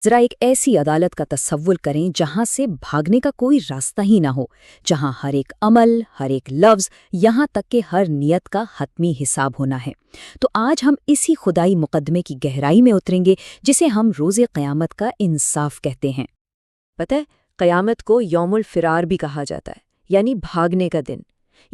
ذرا ایک ایسی عدالت کا تصور کریں جہاں سے بھاگنے کا کوئی راستہ ہی نہ ہو، جہاں ہر ایک عمل، ہر ایک لفظ، یہاں تک کہ ہر نیت کا حتمی حساب ہونا ہے۔ تو آج ہم اسی خدائی مقدمے کی گہرائی میں اتریں گے جسے ہم روز قیامت کا انصاف کہتے ہیں۔ پتہ ہے، قیامت کو یوم الفرار بھی کہا جاتا ہے، یعنی بھاگنے کا دن۔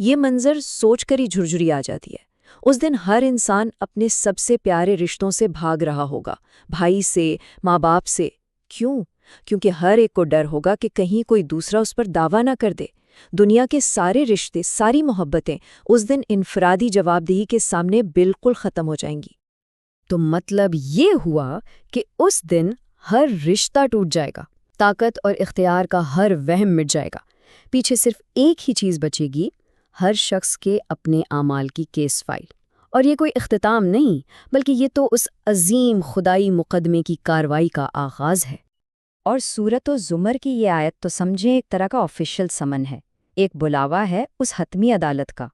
یہ منظر سوچ کر ہی جھرجھری آ جاتی ہے۔ اس دن ہر انسان اپنے سب سے پیارے رشتوں سے بھاگ رہا ہوگا، بھائی سے، ماں باپ سے۔ کیوں؟ کیونکہ ہر ایک کو ڈر ہوگا کہ کہیں کوئی دوسرا اس پر دعویٰ نہ کر دے۔ دنیا کے سارے رشتے، ساری محبتیں اس دن انفرادی جواب دہی کے سامنے بالکل ختم ہو جائیں گی۔ تو مطلب یہ ہوا کہ اس دن ہر رشتہ ٹوٹ جائے گا، طاقت اور اختیار کا ہر وہم مٹ جائے گا، پیچھے صرف ایک ہی چیز بچے گی، ہر شخص کے اپنے اعمال کی کیس فائل۔ اور یہ کوئی اختتام نہیں، بلکہ یہ تو اس عظیم خدائی مقدمے کی کارروائی کا آغاز ہے۔ اور سورۃ الزمر کی یہ آیت تو سمجھیں ایک طرح کا آفیشیل سمن ہے، ایک بلاوا ہے اس حتمی عدالت کا۔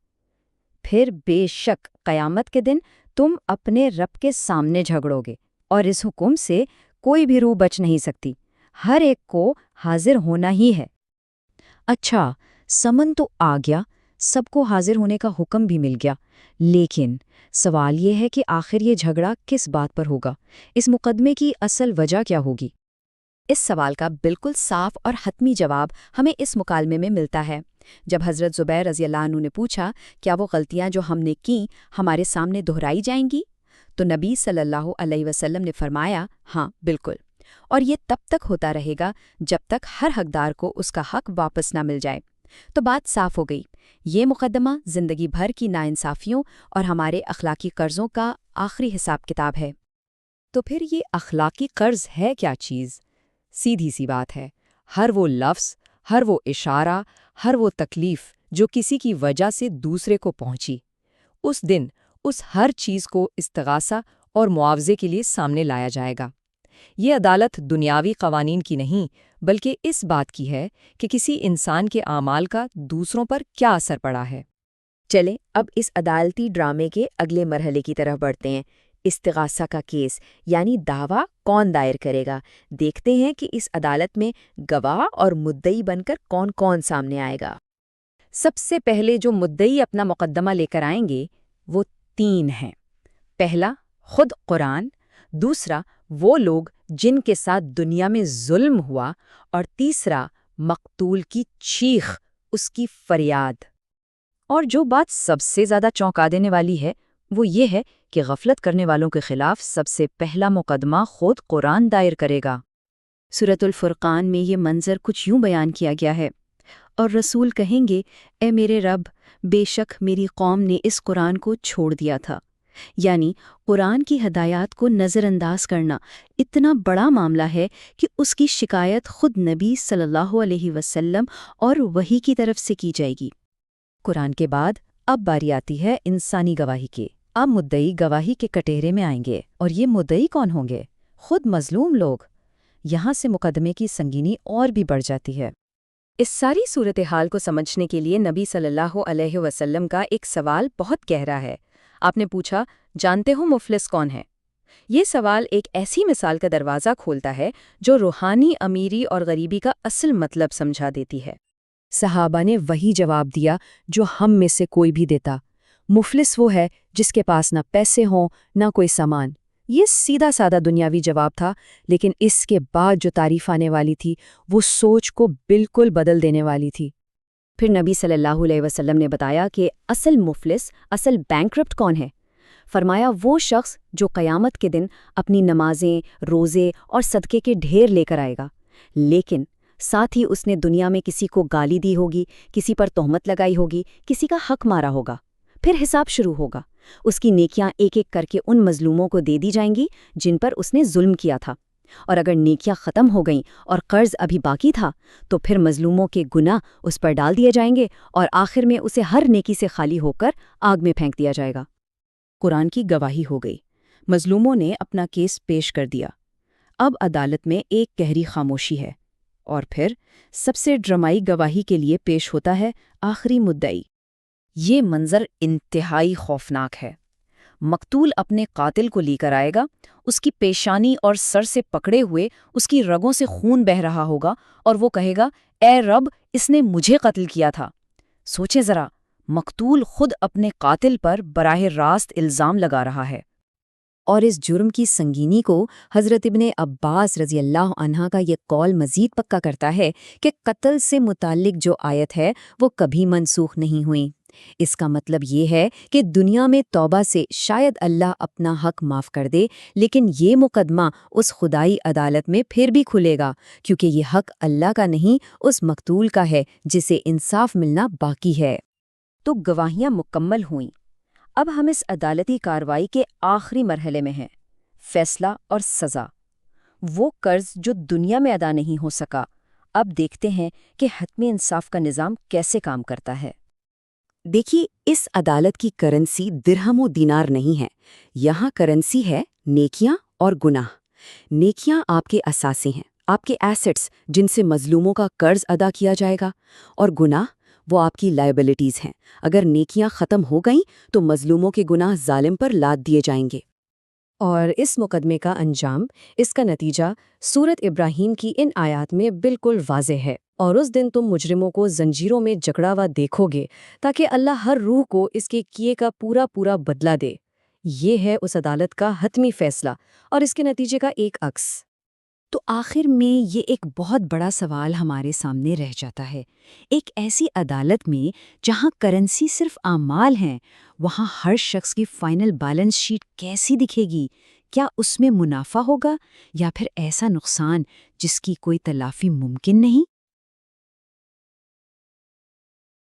پھر بے شک قیامت کے دن تم اپنے رب کے سامنے جھگڑو گے، اور اس حکم سے کوئی بھی روح بچ نہیں سکتی، ہر ایک کو حاضر ہونا ہی ہے۔ اچھا، سمن تو آ گیا، سب کو حاضر ہونے کا حکم بھی مل گیا، لیکن سوال یہ ہے کہ آخر یہ جھگڑا کس بات پر ہوگا؟ اس مقدمے کی اصل وجہ کیا ہوگی؟ اس سوال کا بالکل صاف اور حتمی جواب ہمیں اس مکالمے میں ملتا ہے۔ جب حضرت زبیر رضی اللہ عنہ نے پوچھا، کیا وہ غلطیاں جو ہم نے کیں ہمارے سامنے دہرائی جائیں گی؟ تو نبی صلی اللہ علیہ وسلم نے فرمایا، ہاں بالکل، اور یہ تب تک ہوتا رہے گا جب تک ہر حقدار کو اس کا حق واپس نہ مل جائے۔ تو بات صاف ہو گئی، یہ مقدمہ زندگی بھر کی ناانصافیوں اور ہمارے اخلاقی قرضوں کا آخری حساب کتاب ہے۔ تو پھر یہ اخلاقی قرض ہے کیا چیز؟ سیدھی سی بات ہے، ہر وہ لفظ، ہر وہ اشارہ، ہر وہ تکلیف جو کسی کی وجہ سے دوسرے کو پہنچی، اس دن اس ہر چیز کو استغاثہ اور معاوضے کے لیے سامنے لایا جائے گا۔ یہ عدالت دنیاوی قوانین کی نہیں، بلکہ اس بات کی ہے کہ کسی انسان کے اعمال کا دوسروں پر کیا اثر پڑا ہے۔ چلیں اب اس عدالتی ڈرامے کے اگلے مرحلے کی طرف بڑھتے ہیں، استغاثہ کا کیس، یعنی دعویٰ کون دائر کرے گا۔ دیکھتے ہیں کہ اس عدالت میں گواہ اور مدعی بن کر کون کون سامنے آئے گا۔ سب سے پہلے جو مدعی اپنا مقدمہ لے کر آئیں گے وہ 3 ہیں۔ پہلا، خود قرآن، دوسرا وہ لوگ جن کے ساتھ دنیا میں ظلم ہوا، اور تیسرا مقتول کی چیخ، اس کی فریاد۔ اور جو بات سب سے زیادہ چونکا دینے والی ہے وہ یہ ہے کہ غفلت کرنے والوں کے خلاف سب سے پہلا مقدمہ خود قرآن دائر کرے گا۔ سورۃ الفرقان میں یہ منظر کچھ یوں بیان کیا گیا ہے، اور رسول کہیں گے، اے میرے رب، بے شک میری قوم نے اس قرآن کو چھوڑ دیا تھا۔ یعنی قرآن کی ہدایات کو نظر انداز کرنا اتنا بڑا معاملہ ہے کہ اس کی شکایت خود نبی صلی اللہ علیہ وسلم اور وحی کی طرف سے کی جائے گی۔ قرآن کے بعد اب باری آتی ہے انسانی گواہی کی۔ اب مدعی گواہی کے کٹہرے میں آئیں گے، اور یہ مدعی کون ہوں گے؟ خود مظلوم لوگ۔ یہاں سے مقدمے کی سنگینی اور بھی بڑھ جاتی ہے۔ اس ساری صورتحال کو سمجھنے کے لیے نبی صلی اللہ علیہ وسلم کا ایک سوال بہت گہرا ہے۔ آپ نے پوچھا، جانتے ہو مفلس کون ہے؟ یہ سوال ایک ایسی مثال کا دروازہ کھولتا ہے جو روحانی امیری اور غریبی کا اصل مطلب سمجھا دیتی ہے۔ صحابہ نے وہی جواب دیا جو ہم میں سے کوئی بھی دیتا، مفلس وہ ہے جس کے پاس نہ پیسے ہوں نہ کوئی سامان۔ یہ سیدھا سادہ دنیاوی جواب تھا، لیکن اس کے بعد جو تعریف آنے والی تھی وہ سوچ کو بالکل بدل دینے والی تھی۔ پھر نبی صلی اللہ علیہ وسلم نے بتایا کہ اصل مفلس، اصل بینکرپٹ کون ہے؟ فرمایا، وہ شخص جو قیامت کے دن اپنی نمازیں، روزے اور صدقے کے ڈھیر لے کر آئے گا، لیکن ساتھ ہی اس نے دنیا میں کسی کو گالی دی ہوگی، کسی پر تہمت لگائی ہوگی، کسی کا حق مارا ہوگا۔ پھر حساب شروع ہوگا، اس کی نیکیاں ایک ایک کر کے ان مظلوموں کو دے دی جائیں گی جن پر اس نے ظلم کیا تھا، اور اگر نیکیاں ختم ہو گئیں اور قرض ابھی باقی تھا تو پھر مظلوموں کے گناہ اس پر ڈال دیے جائیں گے، اور آخر میں اسے ہر نیکی سے خالی ہو کر آگ میں پھینک دیا جائے گا۔ قرآن کی گواہی ہو گئی، مظلوموں نے اپنا کیس پیش کر دیا۔ اب عدالت میں ایک گہری خاموشی ہے، اور پھر سب سے ڈرامائی گواہی کے لیے پیش ہوتا ہے آخری مدعی۔ یہ منظر انتہائی خوفناک ہے۔ مقتول اپنے قاتل کو لے کر آئے گا، اس کی پیشانی اور سر سے پکڑے ہوئے اس کی رگوں سے خون بہہ رہا ہوگا اور وہ کہے گا، اے رب، اس نے مجھے قتل کیا تھا۔ سوچیں ذرا، مقتول خود اپنے قاتل پر براہ راست الزام لگا رہا ہے۔ اور اس جرم کی سنگینی کو حضرت ابن عباس رضی اللہ عنہ کا یہ قول مزید پکا کرتا ہے کہ قتل سے متعلق جو آیت ہے وہ کبھی منسوخ نہیں ہوئی۔ اس کا مطلب یہ ہے کہ دنیا میں توبہ سے شاید اللہ اپنا حق معاف کر دے، لیکن یہ مقدمہ اس خدائی عدالت میں پھر بھی کھلے گا، کیونکہ یہ حق اللہ کا نہیں، اس مقتول کا ہے جسے انصاف ملنا باقی ہے۔ تو گواہیاں مکمل ہوئیں۔ اب ہم اس عدالتی کارروائی کے آخری مرحلے میں ہیں، فیصلہ اور سزا۔ وہ قرض جو دنیا میں ادا نہیں ہو سکا، اب دیکھتے ہیں کہ حتمی انصاف کا نظام کیسے کام کرتا ہے۔ دیکھیے، اس عدالت کی کرنسی درہم و دینار نہیں ہے، یہاں کرنسی ہے نیکیاں اور گناہ۔ نیکیاں آپ کے اثاثے ہیں، آپ کے ایسٹس جن سے مظلوموں کا قرض ادا کیا جائے گا، اور گناہ وہ آپ کی لائبلٹیز ہیں۔ اگر نیکیاں ختم ہو گئیں تو مظلوموں کے گناہ ظالم پر لاد دیے جائیں گے۔ اور اس مقدمے کا انجام، اس کا نتیجہ سورت ابراہیم کی ان آیات میں بالکل واضح ہے۔ اور اس دن تم مجرموں کو زنجیروں میں جکڑا ہوا دیکھو گے تاکہ اللہ ہر روح کو اس کے کیے کا پورا پورا بدلہ دے۔ یہ ہے اس عدالت کا حتمی فیصلہ اور اس کے نتیجے کا ایک عکس۔ تو آخر میں یہ ایک بہت بڑا سوال ہمارے سامنے رہ جاتا ہے۔ ایک ایسی عدالت میں جہاں کرنسی صرف اعمال ہیں، وہاں ہر شخص کی فائنل بیلنس شیٹ کیسی دکھے گی؟ کیا اس میں منافع ہوگا یا پھر ایسا نقصان جس کی کوئی تلافی ممکن نہیں؟